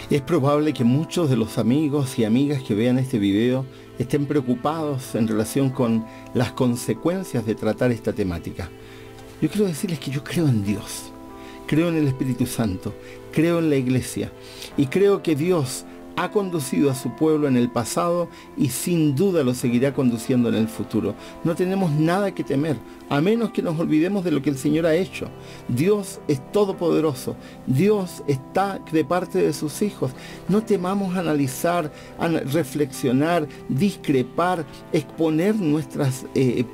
Es probable que muchos de los amigos y amigas que vean este video estén preocupados en relación con las consecuencias de tratar esta temática. Yo quiero decirles que yo creo en Dios, creo en el Espíritu Santo, creo en la Iglesia y creo que Dios ha conducido a su pueblo en el pasado y sin duda lo seguirá conduciendo en el futuro. No tenemos nada que temer, a menos que nos olvidemos de lo que el Señor ha hecho. Dios es todopoderoso, Dios está de parte de sus hijos. No temamos analizar, reflexionar, discrepar, exponer nuestras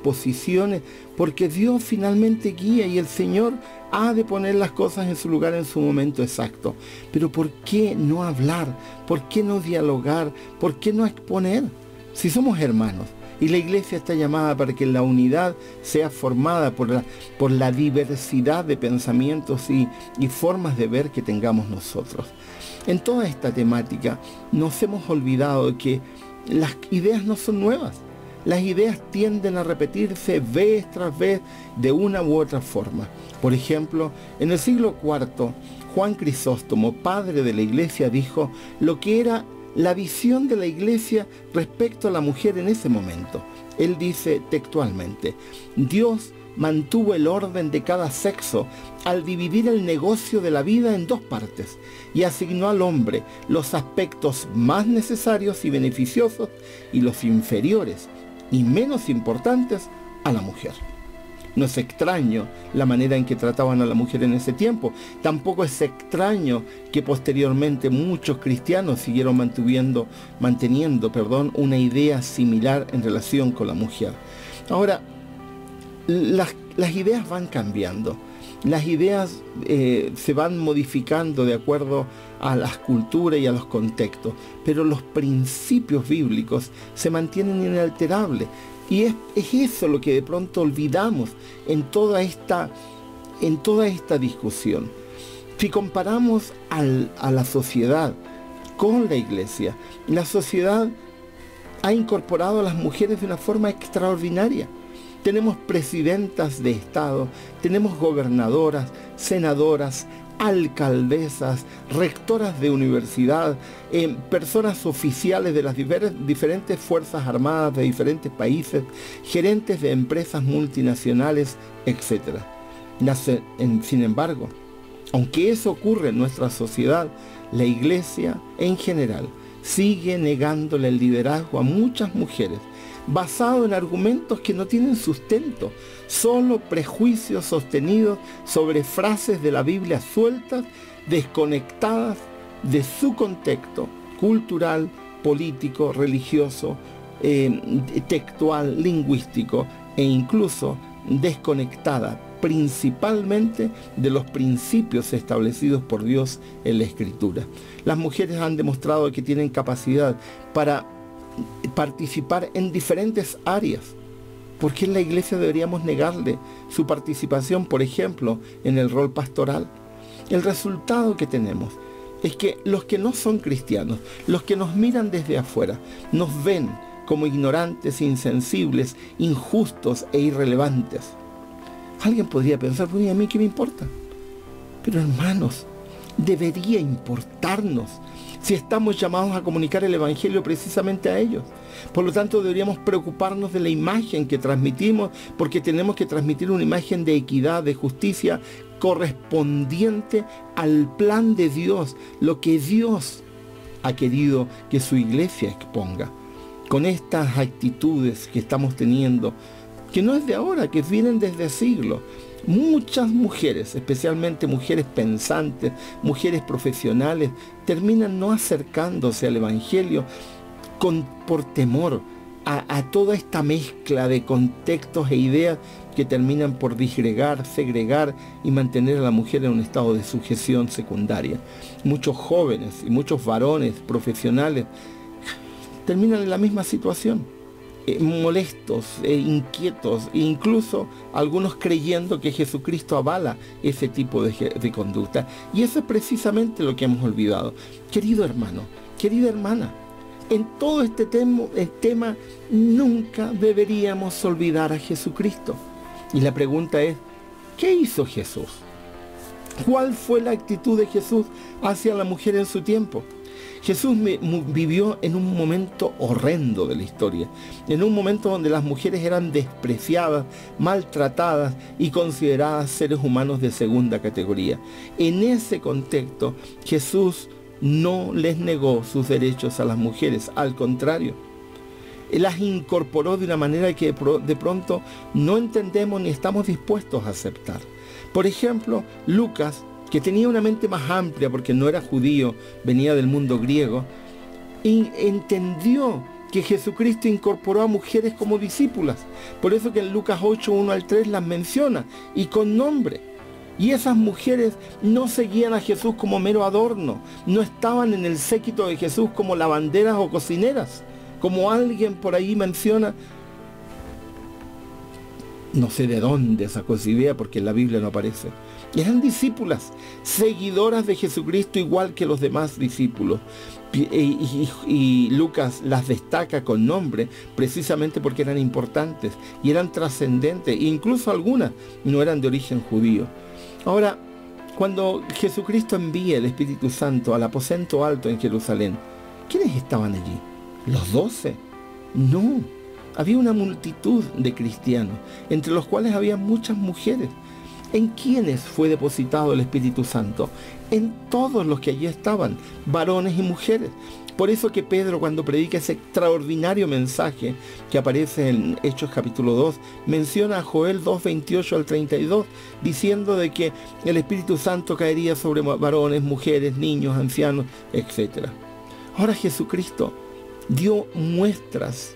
posiciones, porque Dios finalmente guía y el Señor ha de poner las cosas en su lugar en su momento exacto. Pero ¿por qué no hablar? ¿Por qué no dialogar? ¿Por qué no exponer? Si somos hermanos y la iglesia está llamada para que la unidad sea formada por la diversidad de pensamientos y formas de ver que tengamos nosotros. En toda esta temática nos hemos olvidado de que las ideas no son nuevas. Las ideas tienden a repetirse vez tras vez de una u otra forma. Por ejemplo, en el siglo IV, Juan Crisóstomo, padre de la Iglesia, dijo lo que era la visión de la Iglesia respecto a la mujer en ese momento. Él dice textualmente: Dios mantuvo el orden de cada sexo al dividir el negocio de la vida en dos partes y asignó al hombre los aspectos más necesarios y beneficiosos y los inferiores y menos importantes a la mujer. No es extraño la manera en que trataban a la mujer en ese tiempo. Tampoco es extraño que posteriormente muchos cristianos siguieron manteniendo una idea similar en relación con la mujer. Ahora, las ideas van cambiando. Las ideas se van modificando de acuerdo a las culturas y a los contextos, pero los principios bíblicos se mantienen inalterables. Y es eso lo que de pronto olvidamos en toda esta discusión. Si comparamos a la sociedad con la iglesia, la sociedad ha incorporado a las mujeres de una forma extraordinaria. Tenemos presidentas de Estado, tenemos gobernadoras, senadoras, alcaldesas, rectoras de universidad, personas oficiales de las diferentes fuerzas armadas de diferentes países, gerentes de empresas multinacionales, etc. Sin embargo, aunque eso ocurre en nuestra sociedad, la Iglesia en general sigue negándole el liderazgo a muchas mujeres, basado en argumentos que no tienen sustento, solo prejuicios sostenidos sobre frases de la Biblia sueltas, desconectadas de su contexto cultural, político, religioso, textual, lingüístico e incluso desconectada principalmente de los principios establecidos por Dios en la Escritura. Las mujeres han demostrado que tienen capacidad para participar en diferentes áreas. ¿Por qué en la iglesia deberíamos negarle su participación, por ejemplo, en el rol pastoral? El resultado que tenemos es que los que no son cristianos, los que nos miran desde afuera, nos ven como ignorantes, insensibles, injustos e irrelevantes. Alguien podría pensar: pues, ¿y a mí qué me importa? Pero hermanos, debería importarnos si estamos llamados a comunicar el Evangelio precisamente a ellos. Por lo tanto, deberíamos preocuparnos de la imagen que transmitimos, porque tenemos que transmitir una imagen de equidad, de justicia, correspondiente al plan de Dios, lo que Dios ha querido que su iglesia exponga. Con estas actitudes que estamos teniendo, que no es de ahora, que vienen desde siglos, muchas mujeres, especialmente mujeres pensantes, mujeres profesionales, terminan no acercándose al Evangelio por temor a toda esta mezcla de contextos e ideas que terminan por disgregar, segregar y mantener a la mujer en un estado de sujeción secundaria. Muchos jóvenes y muchos varones profesionales terminan en la misma situación. Molestos, inquietos, e incluso algunos creyendo que Jesucristo avala ese tipo de conducta. Y eso es precisamente lo que hemos olvidado. Querido hermano, querida hermana, en todo este tema nunca deberíamos olvidar a Jesucristo. Y la pregunta es: ¿qué hizo Jesús? ¿Cuál fue la actitud de Jesús hacia la mujer en su tiempo? Jesús vivió en un momento horrendo de la historia, en un momento donde las mujeres eran despreciadas, maltratadas y consideradas seres humanos de segunda categoría. En ese contexto, Jesús no les negó sus derechos a las mujeres, al contrario, Él las incorporó de una manera que de pronto no entendemos ni estamos dispuestos a aceptar. Por ejemplo, Lucas, que tenía una mente más amplia porque no era judío, venía del mundo griego, y entendió que Jesucristo incorporó a mujeres como discípulas. Por eso que en Lucas 8, 1 al 3 las menciona, y con nombre. Y esas mujeres no seguían a Jesús como mero adorno, no estaban en el séquito de Jesús como lavanderas o cocineras, como alguien por ahí menciona. No sé de dónde sacó esa idea porque en la Biblia no aparece. Eran discípulas, seguidoras de Jesucristo igual que los demás discípulos. Y Lucas las destaca con nombre precisamente porque eran importantes y eran trascendentes. Incluso algunas no eran de origen judío. Ahora, cuando Jesucristo envía el Espíritu Santo al aposento alto en Jerusalén, ¿quiénes estaban allí? ¿Los 12? No, había una multitud de cristianos, entre los cuales había muchas mujeres. ¿En quiénes fue depositado el Espíritu Santo? En todos los que allí estaban, varones y mujeres. Por eso que Pedro, cuando predica ese extraordinario mensaje que aparece en Hechos capítulo 2, menciona a Joel 2, 28 al 32, diciendo de que el Espíritu Santo caería sobre varones, mujeres, niños, ancianos, etc. Ahora Jesucristo dio muestras,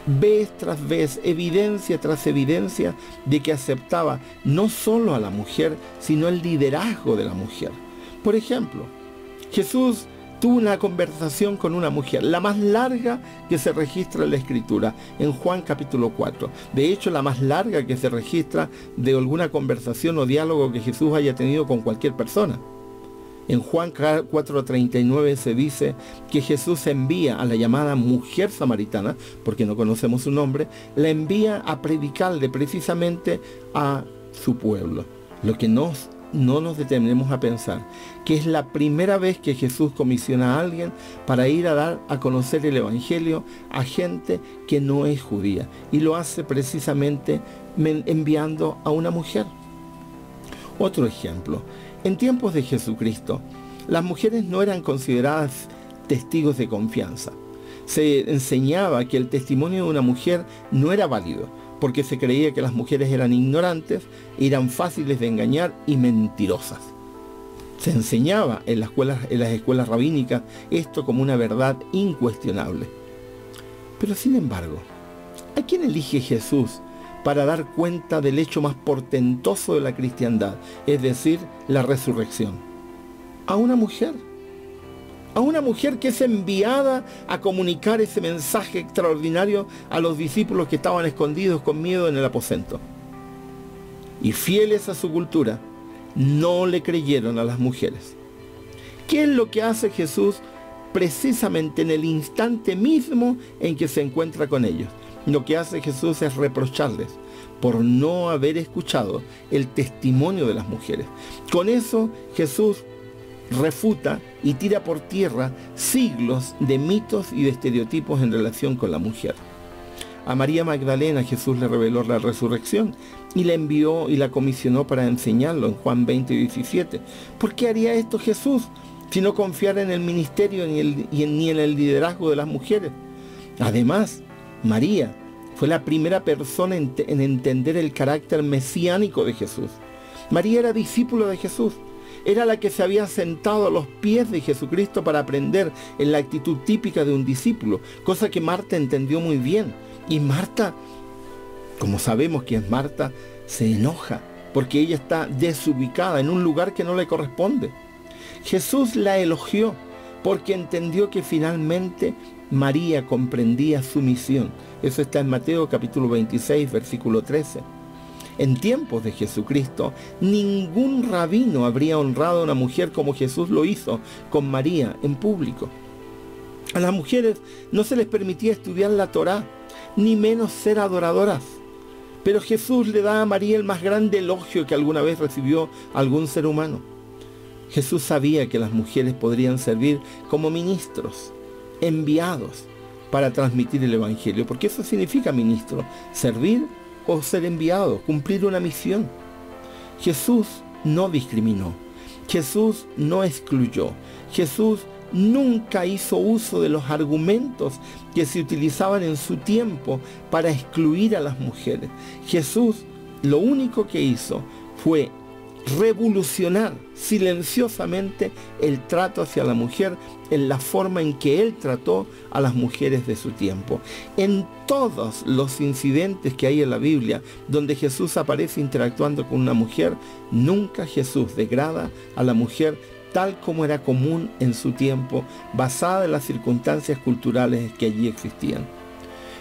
vez tras vez, evidencia tras evidencia, de que aceptaba no solo a la mujer, sino el liderazgo de la mujer. Por ejemplo, Jesús tuvo una conversación con una mujer, la más larga que se registra en la Escritura, en Juan capítulo 4. De hecho, la más larga que se registra de alguna conversación o diálogo que Jesús haya tenido con cualquier persona. En Juan 4:39 se dice que Jesús envía a la llamada mujer samaritana, porque no conocemos su nombre, la envía a predicarle precisamente a su pueblo. Lo que no nos detenemos a pensar, que es la primera vez que Jesús comisiona a alguien para ir a dar a conocer el Evangelio a gente que no es judía. Y lo hace precisamente enviando a una mujer. Otro ejemplo. En tiempos de Jesucristo, las mujeres no eran consideradas testigos de confianza. Se enseñaba que el testimonio de una mujer no era válido, porque se creía que las mujeres eran ignorantes, eran fáciles de engañar y mentirosas. Se enseñaba en las escuelas rabínicas esto como una verdad incuestionable. Pero sin embargo, ¿a quién elige Jesús para dar cuenta del hecho más portentoso de la cristiandad, es decir, la resurrección? A una mujer que es enviada a comunicar ese mensaje extraordinario a los discípulos que estaban escondidos con miedo en el aposento. Y fieles a su cultura, no le creyeron a las mujeres. ¿Qué es lo que hace Jesús precisamente en el instante mismo en que se encuentra con ellos? Lo que hace Jesús es reprocharles por no haber escuchado el testimonio de las mujeres. Con eso Jesús refuta y tira por tierra siglos de mitos y de estereotipos en relación con la mujer. A María Magdalena Jesús le reveló la resurrección y la envió y la comisionó para enseñarlo en Juan 20:17. ¿Por qué haría esto Jesús si no confiara en el ministerio ni en el liderazgo de las mujeres? Además, María fue la primera persona en entender el carácter mesiánico de Jesús. María era discípula de Jesús. Era la que se había sentado a los pies de Jesucristo para aprender en la actitud típica de un discípulo, cosa que Marta entendió muy bien. Y Marta, como sabemos que es Marta, se enoja porque ella está desubicada en un lugar que no le corresponde. Jesús la elogió porque entendió que finalmente María comprendía su misión. Eso está en Mateo capítulo 26, versículo 13. En tiempos de Jesucristo, ningún rabino habría honrado a una mujer como Jesús lo hizo con María en público. A las mujeres no se les permitía estudiar la Torá, ni menos ser adoradoras. Pero Jesús le da a María el más grande elogio que alguna vez recibió algún ser humano. Jesús sabía que las mujeres podrían servir como ministros, enviados para transmitir el Evangelio, porque eso significa ministro, servir o ser enviado, cumplir una misión. Jesús no discriminó, Jesús no excluyó, Jesús nunca hizo uso de los argumentos que se utilizaban en su tiempo para excluir a las mujeres. Jesús lo único que hizo fue revolucionar silenciosamente el trato hacia la mujer en la forma en que él trató a las mujeres de su tiempo. En todos los incidentes que hay en la Biblia donde Jesús aparece interactuando con una mujer, nunca Jesús degrada a la mujer tal como era común en su tiempo, basada en las circunstancias culturales que allí existían.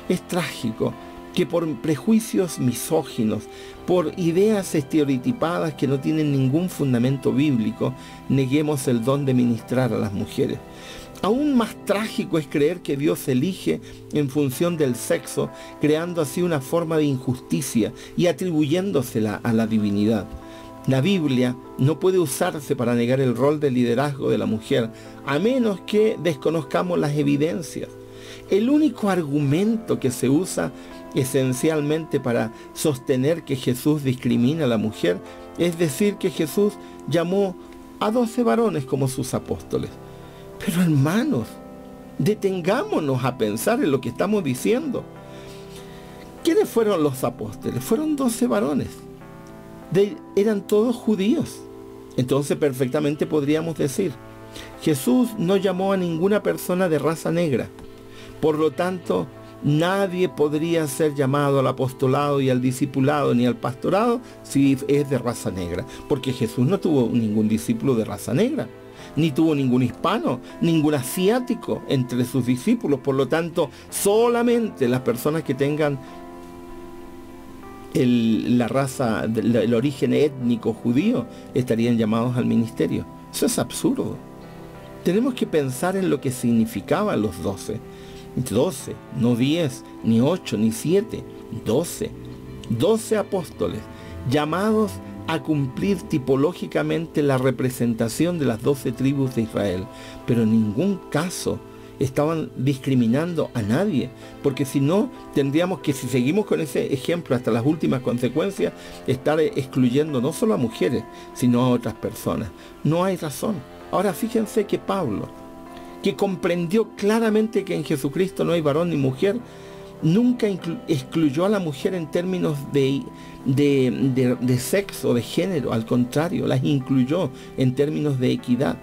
Es trágico que por prejuicios misóginos, por ideas estereotipadas que no tienen ningún fundamento bíblico, neguemos el don de ministrar a las mujeres. Aún más trágico es creer que Dios elige en función del sexo, creando así una forma de injusticia y atribuyéndosela a la divinidad. La Biblia no puede usarse para negar el rol de liderazgo de la mujer, a menos que desconozcamos las evidencias. El único argumento que se usa esencialmente para sostener que Jesús discrimina a la mujer es decir que Jesús llamó a 12 varones como sus apóstoles. Pero hermanos, detengámonos a pensar en lo que estamos diciendo. ¿Quiénes fueron los apóstoles? Fueron 12 varones. Eran todos judíos. Entonces perfectamente podríamos decir, Jesús no llamó a ninguna persona de raza negra. Por lo tanto, nadie podría ser llamado al apostolado y al discipulado ni al pastorado si es de raza negra, porque Jesús no tuvo ningún discípulo de raza negra, ni tuvo ningún hispano, ningún asiático entre sus discípulos. Por lo tanto, solamente las personas que tengan la raza, el origen étnico judío estarían llamados al ministerio. Eso es absurdo. Tenemos que pensar en lo que significaban los 12. 12, no 10, ni 8, ni 7, 12. 12 apóstoles llamados a cumplir tipológicamente la representación de las 12 tribus de Israel, pero en ningún caso estaban discriminando a nadie, porque si no, tendríamos que, si seguimos con ese ejemplo hasta las últimas consecuencias, estar excluyendo no solo a mujeres, sino a otras personas. No hay razón. Ahora fíjense que Pablo, que comprendió claramente que en Jesucristo no hay varón ni mujer, nunca excluyó a la mujer en términos de sexo, de género. Al contrario, las incluyó en términos de equidad.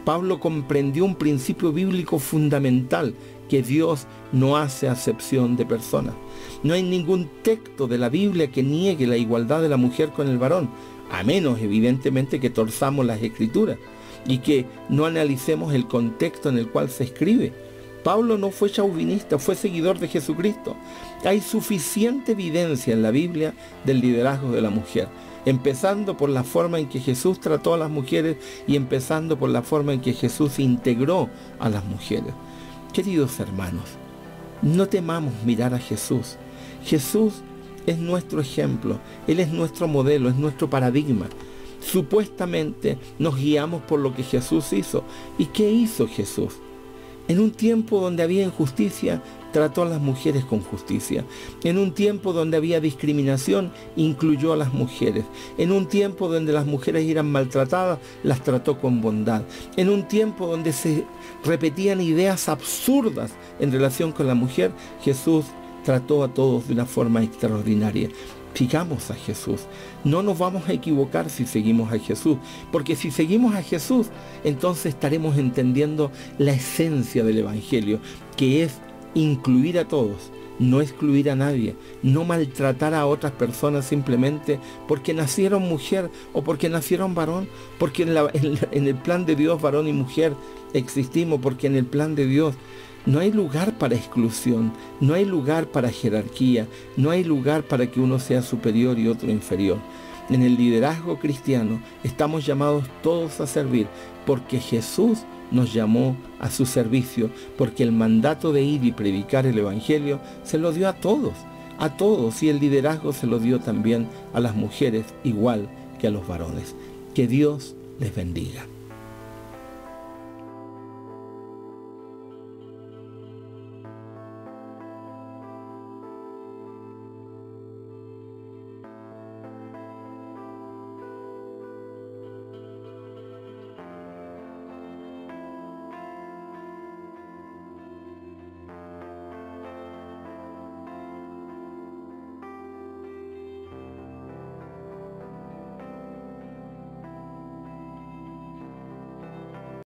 Pablo comprendió un principio bíblico fundamental, que Dios no hace acepción de personas. No hay ningún texto de la Biblia que niegue la igualdad de la mujer con el varón, a menos evidentemente que torzamos las Escrituras y que no analicemos el contexto en el cual se escribe. Pablo no fue chauvinista, fue seguidor de Jesucristo. Hay suficiente evidencia en la Biblia del liderazgo de la mujer, empezando por la forma en que Jesús trató a las mujeres y empezando por la forma en que Jesús integró a las mujeres. Queridos hermanos, no temamos mirar a Jesús. Jesús es nuestro ejemplo, Él es nuestro modelo, es nuestro paradigma. Supuestamente nos guiamos por lo que Jesús hizo. ¿Y qué hizo Jesús? En un tiempo donde había injusticia, trató a las mujeres con justicia. En un tiempo donde había discriminación, incluyó a las mujeres. En un tiempo donde las mujeres eran maltratadas, las trató con bondad. En un tiempo donde se repetían ideas absurdas en relación con la mujer, Jesús trató a todos de una forma extraordinaria. Sigamos a Jesús. No nos vamos a equivocar si seguimos a Jesús, porque si seguimos a Jesús, entonces estaremos entendiendo la esencia del Evangelio, que es incluir a todos, no excluir a nadie, no maltratar a otras personas simplemente porque nacieron mujer o porque nacieron varón, porque en el plan de Dios varón y mujer existimos, porque en el plan de Dios no hay lugar para exclusión, no hay lugar para jerarquía, no hay lugar para que uno sea superior y otro inferior. En el liderazgo cristiano estamos llamados todos a servir, porque Jesús nos llamó a su servicio, porque el mandato de ir y predicar el Evangelio se lo dio a todos, y el liderazgo se lo dio también a las mujeres, igual que a los varones. Que Dios les bendiga.